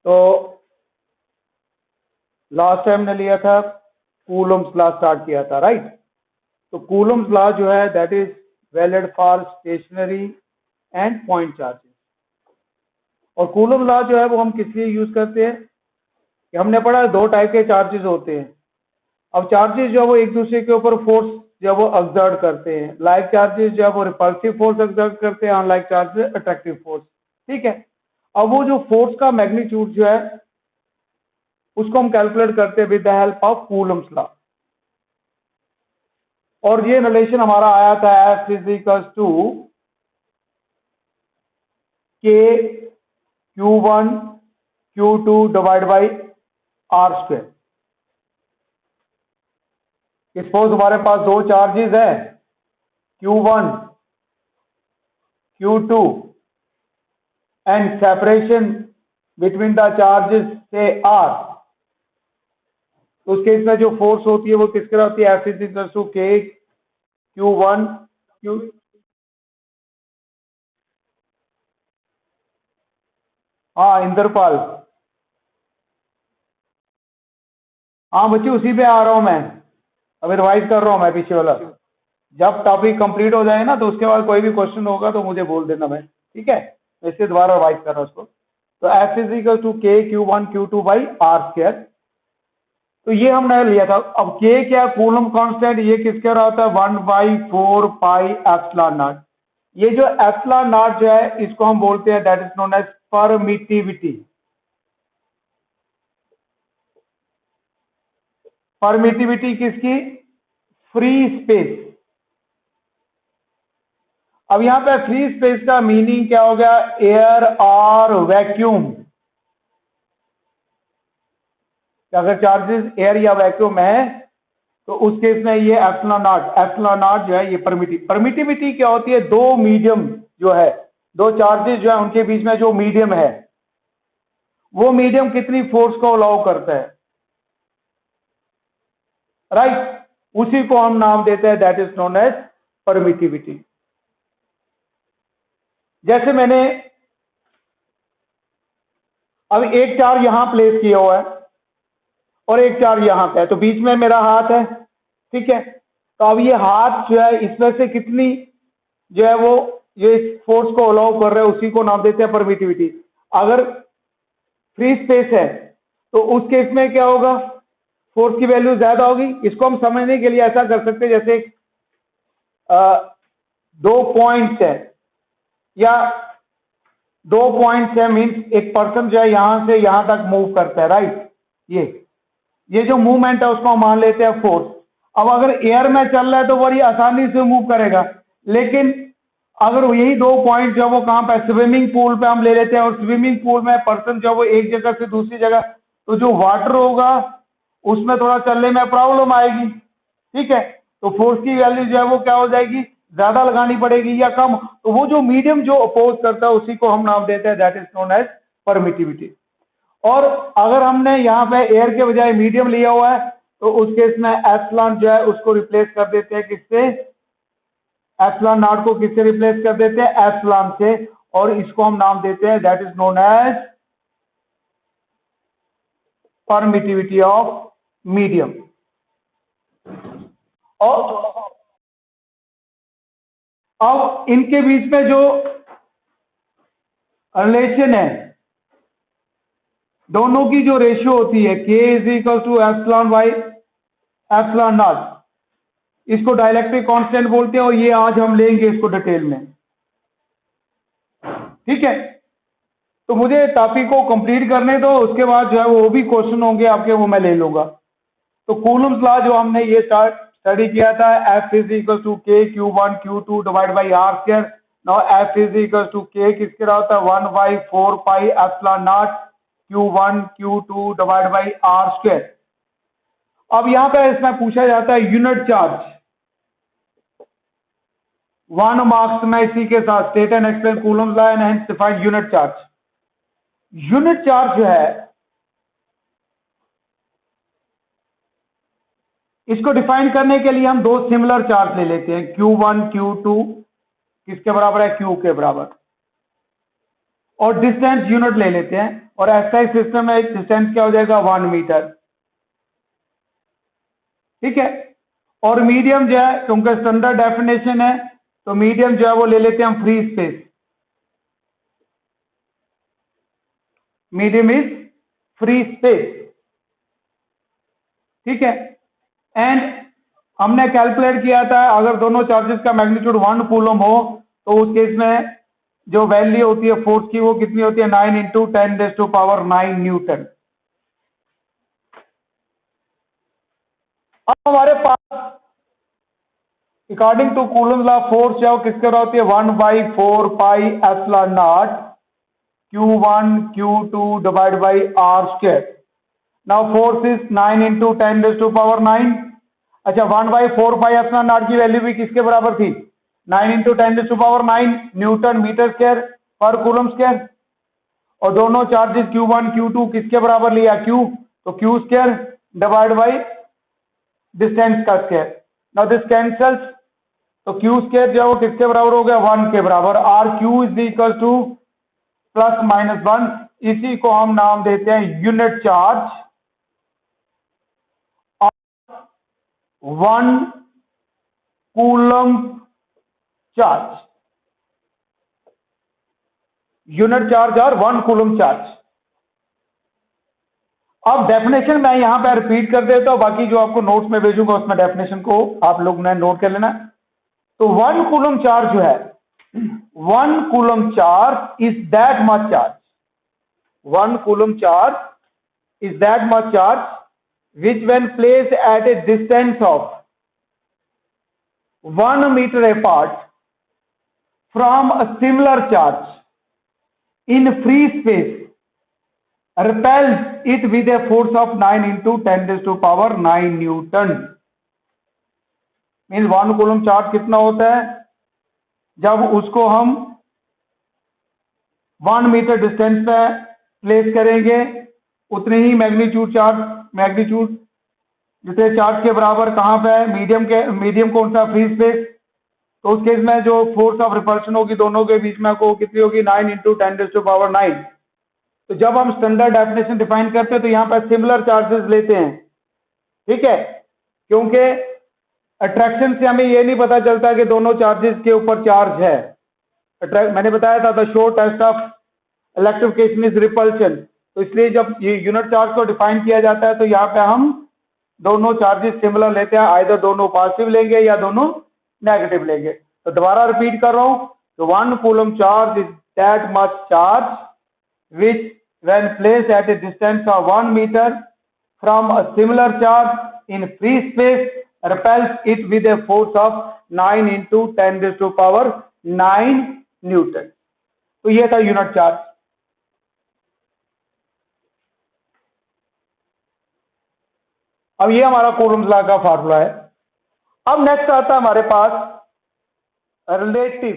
तो last time ने लिया था कूलम्स लॉ स्टार्ट किया था, राइट। तो कूलम्स लॉ जो है that is valid for stationary and point charges. और कूलम लॉ जो है वो हम किस लिए यूज करते हैं कि हमने पढ़ा दो टाइप के चार्जेस होते हैं। अब चार्जेस जो है वो एक दूसरे के ऊपर फोर्स जो है वो एक्सर्ट करते हैं। लाइक चार्जेस जो है वो रिपल्सिव फोर्स एक्सर्ट करते हैं, अनलाइक चार्जेस अट्रैक्टिव फोर्स, ठीक है। अब वो जो फोर्स का मैग्नीट्यूड जो है उसको हम कैलकुलेट करते हैं with the help of Coulomb's law. और ये रिलेशन हमारा आया था F is equal to K Q1 Q2 divide by R square. Suppose हमारे पास दो चार्जेस है Q1 Q2 and separation between the charges से R। तो उस केस में जो फोर्स होती है वो किसके होती है? F is equal to K Q1 Q। हाँ इंद्रपाल, हाँ बच्ची उसी पे आ रहा हूं मैं, अभी रिवाइज कर रहा हूं मैं पीछे वाला। जब टॉपिक कंप्लीट हो जाए ना तो उसके बाद कोई भी क्वेश्चन होगा तो मुझे बोल देना मैं, ठीक है। इससे दोबारा रिवाइज कर रहा हूं उसको। तो F is equal to K Q1 Q2 by R square. तो ये हमने लिया था। अब K क्या, कूलम कांस्टेंट, ये किसके रहा होता है? 1/4 पाई एप्सिलॉन नॉट। ये जो एप्सिलॉन नॉट जो है इसको हम बोलते हैं that is known as permittivity. Permittivity किसकी? Free space. अब यहां पे फ्री स्पेस का मीनिंग क्या हो गया? एयर और वैक्यूम। अगर चार्जेस एयर या वैक्यूम है तो उस केस में ये एप्सिलॉन नॉट जो है ये परमिटिविटी क्या होती है? दो मीडियम जो है, दो चार्जेस जो है उनके बीच में जो मीडियम है वो मीडियम कितनी फोर्स को अलाउ करता है, राइट। उसी को हम नाम देते हैं that is known as permittivity. जैसे मैंने अब एक चार्ज यहां प्लेस किया हुआ है और एक चार्ज यहां पे है, तो बीच में मेरा हाथ है, ठीक है। तो अब ये हाथ जो है इसमें से कितनी जो है वो ये फोर्स को अलाउ कर रहे हैं उसी को नाम देते हैं परमिटिविटी। अगर फ्री स्पेस है तो उस केस में क्या होगा? फोर्स की वैल्यू ज्यादा होगी। इसको हम समझने के लिए ऐसा कर सकते हैं जैसे दो पॉइंट्स है या दो पॉइंट्स है, मीन्स एक पर्सन जो है यहां से यहां तक मूव करता है, राइट। ये जो मूवमेंट है उसको हम मान लेते हैं फोर्स। अब अगर एयर में चल रहा है तो बड़ी आसानी से मूव करेगा, लेकिन अगर यही दो पॉइंट जो वो कहां पे, स्विमिंग पूल पे हम ले लेते हैं, और स्विमिंग पूल में पर्सन जो वो एक जगह से दूसरी जगह, तो जो वाटर होगा उसमें थोड़ा चलने में प्रॉब्लम आएगी, ठीक है। तो फोर्स की वैल्यू जो है वो क्या हो जाएगी? ज्यादा लगानी पड़ेगी या कम। तो वो जो मीडियम जो अपोज करता है उसी को हम नाम देते हैं that is known as permittivity. और अगर हमने यहां पे एयर के बजाय मीडियम लिया हुआ है तो उस केस में एप्सिलॉन जो है उसको रिप्लेस कर देते हैं किससे? एप्सिलॉन नॉट को किससे रिप्लेस कर देते हैं? एप्सिलॉन से। और इसको हम नाम देते हैं that is known as permittivity of medium. और अब इनके बीच में जो रिलेशन है, दोनों की जो रेशियो होती है K is equal to epsilon by epsilon not, इसको डाइलेक्ट्रिक कांस्टेंट बोलते हैं। और ये आज हम लेंगे इसको डिटेल में, ठीक है। तो मुझे टॉपिक को कंप्लीट करने दो, उसके बाद जो है वो भी क्वेश्चन होंगे आपके, वो मैं ले लूंगा। तो कूलम्स लॉ जो हमने ये स्टडी किया था, F is equal to K Q1 Q2 divide by R square. Now F is equal to K किसके रहा होता है? 1/4 pi epsilon not Q1 Q2 divide by R square. अब यहां पे इसमें पूछा जाता है यूनिट चार्ज, 1 मार्क्स में इसी के साथ state and explain Coulomb's law and hence define unit charge. Unit charge जो है इसको डिफाइन करने के लिए हम दो सिमिलर चार्ज ले लेते हैं, Q1 Q2 किसके बराबर है? Q के बराबर। और डिस्टेंस यूनिट ले लेते हैं, और ऐसा ही सिस्टम है, डिस्टेंस क्या हो जाएगा 1 मीटर। ठीक है, और मीडियम जो है, क्योंकि स्टैंडर्ड डेफिनेशन है, तो मीडियम जो है वो ले लेते हैं हम free space. Medium is free space. ठीक है, एंड हमने कैलकुलेट किया था अगर दोनों चार्जेस का मैग्नीट्यूड 1 कूलम हो तो उस केस में जो वैल्यू होती है फोर्स की वो कितनी होती है 9 इंटू 10⁹ न्यूटन। अब हमारे पास according to Coulomb's law force जो किसके बराबर होती है 1/4 pi epsilon not Q1 Q2 divide by R square. Now force is 9 into 10⁹ अच्छा 1/4 पाई एप्सिलॉन नॉट की वैल्यू भी किसके बराबर थी 9 into 10⁹ newton metre square per coulomb square. और दोनों चार्जेस Q1 Q2 किसके बराबर लिया Q, तो Q square divide by distance का स्क्वायर। नाउ दिस कैंसल्स, तो Q स्क्वायर जो है वो किसके बराबर हो गया 1 के बराबर। Or Q is equal to +-1, इसी को हम नाम देते हैं unit charge. 1 coulomb charge, unit charge और 1 कूलम चार्ज। अब डेफिनेशन मैं यहां पर रिपीट कर देता हूं, बाकी जो आपको नोट्स में भेजूंगा उसमें डेफिनेशन को आप लोग ने नोट कर लेना। तो 1 कूलम चार्ज जो है 1 coulomb charge is that much charge, 1 coulomb charge is that much charge which when placed at a distance of 1 meter apart from a similar charge in free space repels it with a force of 9 into 10⁹ Newton. Means 1 coulomb charge कितना होता है जब उसको हम 1 metre distance पे place करेंगे, उतने ही magnitude जितने चार्ज के बराबर कहां पे है मीडियम कौन सा फ्री स्पेस, तो उस केस में जो फोर्स ऑफ रिपल्शन होगी दोनों के बीच में को कितनी होगी 9 इंटू 10⁹ तो जब हम स्टैंडर्ड डेफिनेशन डिफाइन करते हैं तो यहां पर सिमिलर चार्जेस लेते हैं। ठीक है, क्योंकि अट्रैक्शन से हमें यह नहीं पता चलता कि दोनों चार्जेस के ऊपर चार्ज है। मैंने बताया था द शो test of electrification is repulsion, तो इसलिए जब ये यूनिट चार्ज को डिफाइन किया जाता है तो यहाँ पे हम दोनों चार्जेस सिमिलर लेते हैं, आइदर दोनों पॉजिटिव लेंगे या दोनों नेगेटिव लेंगे। तो दोबारा रिपीट कर रहा हूं, तो 1 coulomb charge is that much charge which when placed at a distance of 1 metre from a similar charge in free space repels it with a force of 9 into 10⁹ newton. तो ये था यूनिट चार्ज। अब ये हमारा Coulomb's law का formula है। अब next आता है हमारे पास रिलेटिव